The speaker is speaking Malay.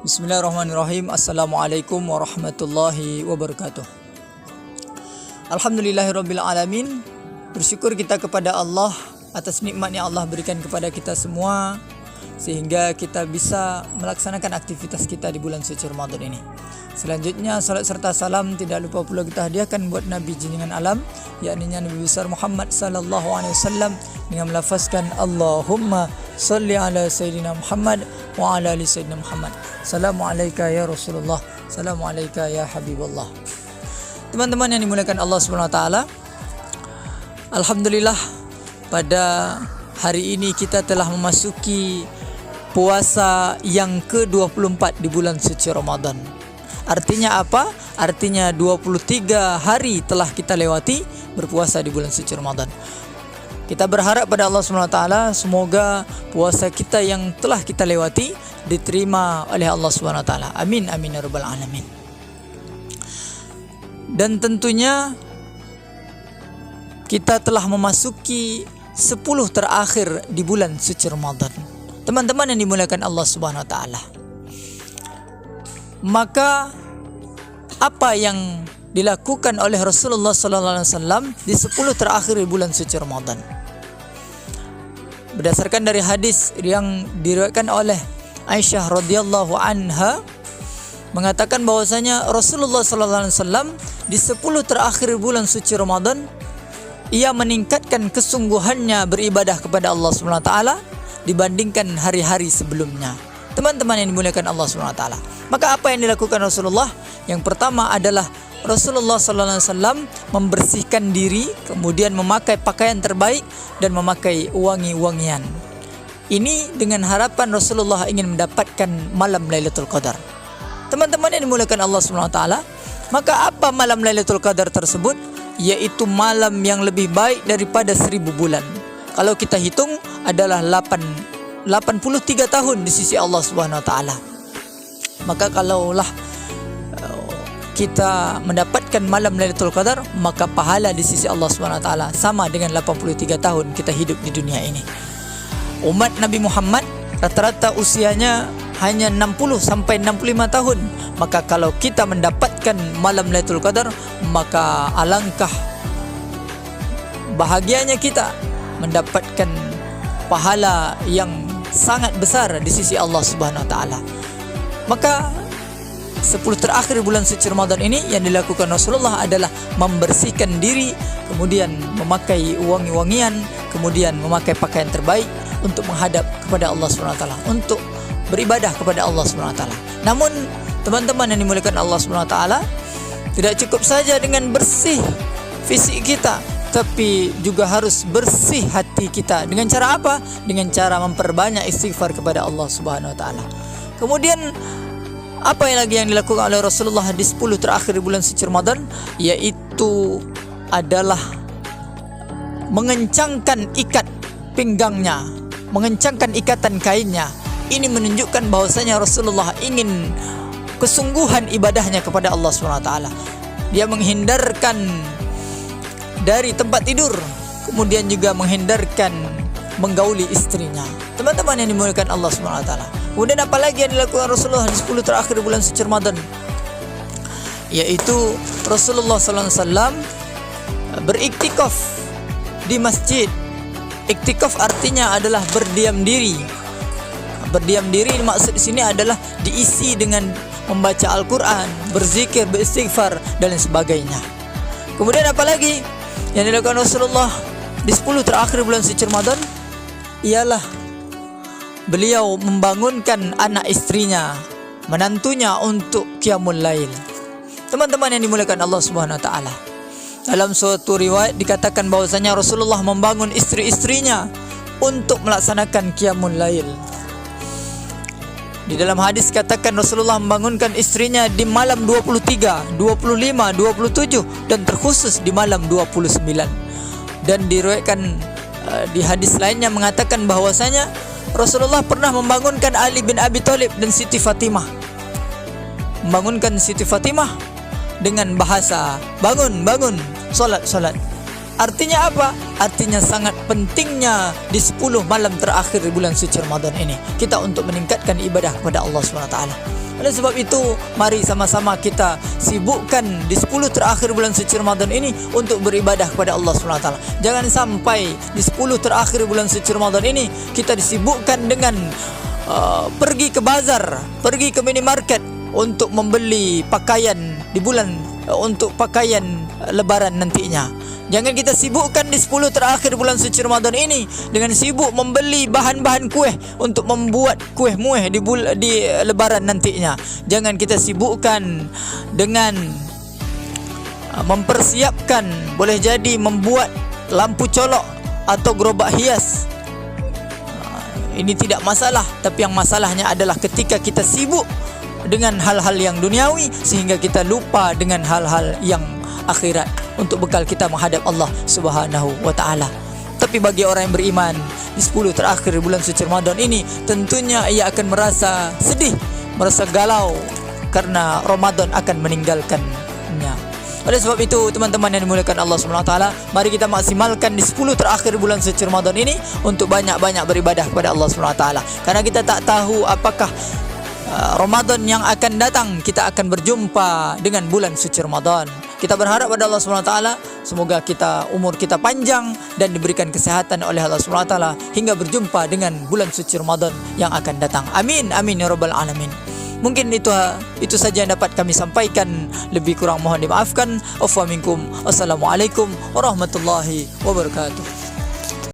Bismillahirrahmanirrahim. Assalamualaikum warahmatullahi wabarakatuh. Alhamdulillahirabbil alamin. Bersyukur kita kepada Allah atas nikmat yang Allah berikan kepada kita semua sehingga kita bisa melaksanakan aktivitas kita di bulan suci Ramadan ini. Selanjutnya salat serta salam tidak lupa pula kita hadiahkan buat Nabi junjungan alam, yakni Nabi besar Muhammad sallallahu alaihi wasallam dengan melafazkan Allahumma salli ala sayyidina Muhammad wa ala ali sayyidina Muhammad. Assalamu alayka ya Rasulullah, assalamu alayka ya Habibullah. Teman-teman yang dimuliakan Allah Subhanahu wa taala, alhamdulillah pada hari ini kita telah memasuki puasa yang ke-24 di bulan suci Ramadan. Artinya apa? Artinya 23 hari telah kita lewati berpuasa di bulan suci Ramadan. Kita berharap pada Allah Subhanahu wa taala semoga puasa kita yang telah kita lewati diterima oleh Allah Subhanahu wa taala. Amin amin ya rabbal alamin. Dan tentunya kita telah memasuki 10 terakhir di bulan suci Ramadan. Teman-teman yang dimuliakan Allah Subhanahu wa taala. Maka apa yang dilakukan oleh Rasulullah sallallahu alaihi wasallam di 10 terakhir di bulan suci Ramadan? Berdasarkan dari hadis yang diriwayatkan oleh Aisyah radhiyallahu anha mengatakan bahwasanya Rasulullah sallallahu alaihi wasallam di 10 terakhir bulan suci Ramadan ia meningkatkan kesungguhannya beribadah kepada Allah Subhanahu wa taala dibandingkan hari-hari sebelumnya. Teman-teman yang dimuliakan Allah Subhanahu wa taala. Maka apa yang dilakukan Rasulullah? Yang pertama adalah Rasulullah sallallahu alaihi wasallam membersihkan diri, kemudian memakai pakaian terbaik dan memakai wangi-wangian. Ini dengan harapan Rasulullah ingin mendapatkan malam Lailatul Qadar. Teman-teman yang dimuliakan Allah Subhanahu wa taala, maka apa malam Lailatul Qadar tersebut? Yaitu malam yang lebih baik daripada 1000 bulan. Kalau kita hitung adalah 83 tahun di sisi Allah Subhanahu wa taala. Maka kalaulah kita mendapatkan malam Lailatul Qadar, maka pahala di sisi Allah Subhanahu wa taala sama dengan 83 tahun kita hidup di dunia ini. Umat Nabi Muhammad rata-rata usianya hanya 60 sampai 65 tahun. Maka kalau kita mendapatkan malam Lailatul Qadar, maka alangkah bahagianya kita mendapatkan pahala yang sangat besar di sisi Allah Subhanahu wa taala. Maka 10 terakhir bulan suci Ramadan ini yang dilakukan Rasulullah adalah membersihkan diri, kemudian memakai wangi-wangian, kemudian memakai pakaian terbaik untuk menghadap kepada Allah Subhanahu wa taala, untuk beribadah kepada Allah Subhanahu wa taala. Namun teman-teman yang dimuliakan Allah Subhanahu wa taala, tidak cukup saja dengan bersih fisik kita, tapi juga harus bersih hati kita. Dengan cara apa? Dengan cara memperbanyak istighfar kepada Allah Subhanahu wa taala. Kemudian apa yang lagi yang dilakukan oleh Rasulullah di 10 terakhir bulan suci Ramadan? Yaitu adalah mengencangkan ikat pinggangnya, mengencangkan ikatan kainnya. Ini menunjukkan bahwasanya Rasulullah ingin kesungguhan ibadahnya kepada Allah SWT. Dia menghindarkan dari tempat tidur, kemudian juga menghindarkan menggauli istrinya. Teman-teman yang dimuliakan Allah SWT. Kemudian apa lagi yang dilakukan Rasulullah di 10 terakhir bulan suci Ramadan? Yaitu Rasulullah sallallahu alaihi wasallam beriktikaf di masjid. Iktikaf artinya adalah berdiam diri. Berdiam diri maksud di sini adalah diisi dengan membaca Al-Qur'an, berzikir, beristighfar dan lain sebagainya. Kemudian apa lagi yang dilakukan Rasulullah di 10 terakhir bulan suci Ramadan? Ialah beliau membangunkan anak istrinya, menantunya untuk qiyamul lail. Teman-teman yang dimuliakan Allah Subhanahu wa taala. Dalam suatu riwayat dikatakan bahwasanya Rasulullah membangun istri-istrinya untuk melaksanakan qiyamul lail. Di dalam hadis katakan Rasulullah membangunkan istrinya di malam 23, 25, 27 dan terkhusus di malam 29. Dan diriwayatkan di hadis lainnya mengatakan bahwasanya Rasulullah pernah membangunkan Ali bin Abi Thalib dan Siti Fatimah. Membangunkan Siti Fatimah dengan bahasa bangun, bangun, solat, solat. Artinya apa? Artinya sangat pentingnya di 10 malam terakhir di bulan suci Ramadan ini kita untuk meningkatkan ibadah kepada Allah SWT. Oleh sebab itu, mari sama-sama kita sibukkan di 10 terakhir bulan suci Ramadan ini untuk beribadah kepada Allah SWT. Jangan sampai di 10 terakhir bulan suci Ramadan ini kita disibukkan dengan pergi ke bazar, pergi ke minimarket untuk membeli pakaian di bulan untuk pakaian lebaran nantinya. Jangan kita sibukkan di 10 terakhir bulan suci Ramadan ini dengan sibuk membeli bahan-bahan kuih untuk membuat kuih muih di lebaran nantinya. Jangan kita sibukkan dengan mempersiapkan, boleh jadi membuat lampu colok atau gerobak hias. Ini tidak masalah, tapi yang masalahnya adalah ketika kita sibuk dengan hal-hal yang duniawi sehingga kita lupa dengan hal-hal yang akhirat untuk bekal kita menghadap Allah Subhanahu wa taala. Tapi bagi orang yang beriman di 10 terakhir bulan suci Ramadan ini, tentunya ia akan merasa sedih, merasa galau karena Ramadan akan meninggalkannya. Oleh sebab itu, teman-teman yang dimuliakan Allah Subhanahu wa taala, mari kita maksimalkan di 10 terakhir bulan suci Ramadan ini untuk banyak-banyak beribadah kepada Allah Subhanahu wa taala. Karena kita tak tahu apakah Ramadan yang akan datang kita akan berjumpa dengan bulan suci Ramadan. Kita berharap pada Allah Subhanahu wa taala semoga umur kita panjang dan diberikan kesehatan oleh Allah Subhanahu wa taala hingga berjumpa dengan bulan suci Ramadan yang akan datang. Amin amin ya rabbal alamin. Mungkin itu saja yang dapat kami sampaikan. Lebih kurang mohon dimaafkan. Afwa minkum. Assalamualaikum warahmatullahi wabarakatuh.